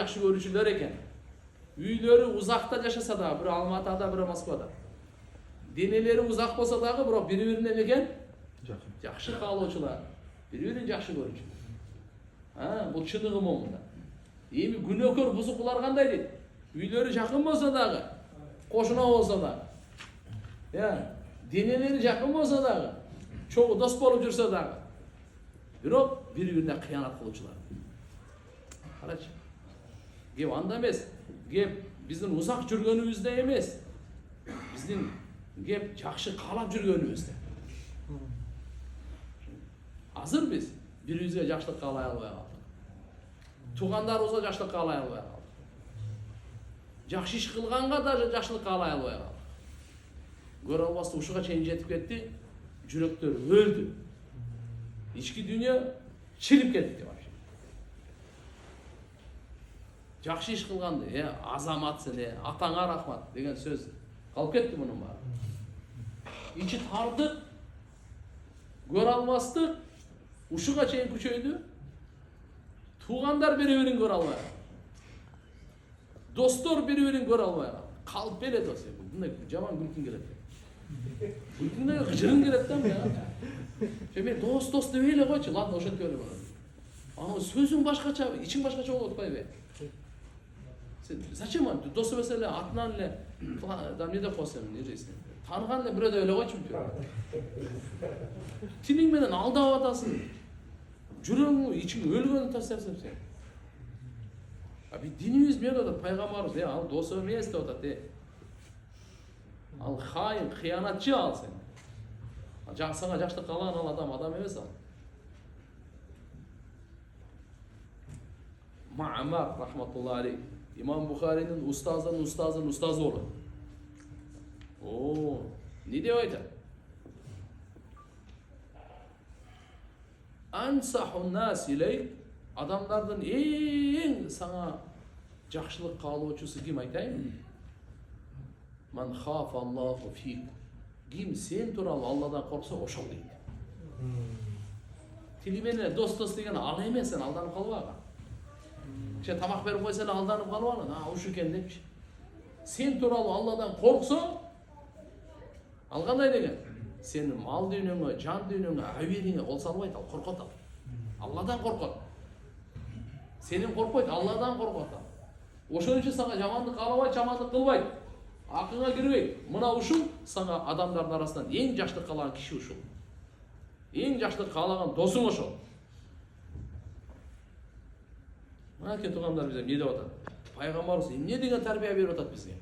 Yaxşı görüşülür eken. Üylері uzakta жашаса да, бирок Алматыда, бирок Москвада. Денелери uzak болса дагы, бирок бири-бирине деген жакшы каалоочулар, бири-бирин жакшы көрүүчү. Бул чыныгы момунда. Эми күнөөкөр бузукулар кандай дейт? Üylері жакын болса дагы, кошуна болса дагы. Денелери жакын болса дагы, чогуу дос болуп жүрсө дагы, бирок бири-бирине кыянат кылуучулар. Карачы. Gep anda emес. Gep биздин узак жүргөнүбүздө эмес. Биздин gep жакшы каалап жүргөнүбүздө. Азыр биз бирибизге жакшылык каалай албай калдык. Туугандарыбызга жакшылык каалай албай калдык. Жакшы иш кылганга да жакшылык каалай албай калдык. Көрө албастык ушуга чейин жетип кетти. Жүрөктөр өлдү. Ички дүйнө чирип кетти. Жакшы иш кылганды, азаматсың, атаңа рахмат деген сөз калып кетти мунун баары. Ичи тардык, көрө албастык, ушуга чейин күчөйдү. Туугандар бири-бирин көрө албай калды. Достор бири-бирин көрө албай калды. Калып берет осы. Мындай жаман күлкүң келет. Күлкүңдө кыжырың келет да мен. Мен дос деп эле койчу, ладно, ошентип эле болот. Анын сөзүң башкача, ичиң башкача болуп атпайбы? Зачем он? Дос эмес эле атынан эле эмне деп койсоң, нересин. Тааныган эле бирөөдө эле койчу. Тилиң менен алдап атасың. Жүрөгүң, ичиң өлгөнү тастайсың сен. Бит динибиз эмне деп атат? Пайгамбарыбыз, ал дос эмес деп атат, Ал хайын, кыянатчы ал сен. Сага жакшылык каалган ал адам эмес ал. Маъмар рахматуллахи алейх. İmam Bukhari'nin ustazının ustazı olur. Ne diyor ayda? Ansahun nas ileyk, adamlardan en sana jakşılık kaalooçusu kim aytayım? Man khafallahu fik. Kim sen turalı Allah'dan korksa oşol deydi. Tilimene dost degen al emesen, aldanıp kalbaga. Tamak berip koysa эле алданып калып алган. Ушу экен депчи. Сен тууралуу Алладан корксоң, ал кандай деген? Сенин мал дүйнөңө, жан дүйнөңө, абийириңе кол салбайт, ал коркот ал. Алладан коркот. Сенин коркпойт, Алладан коркот ал. Ошон үчүн сага жамандык каалабайт, жамандык кылбайт. Акыңа кирбейт. Мына ушул сага адамдардын арасынан эң жакшылык каалаган киши ушул. Эң жакшылык каалаган досуң ошол. Мына туугандар бизге эмне деп атат? Пайгамбарыбыз эмне деген тарбия берип атат бизге?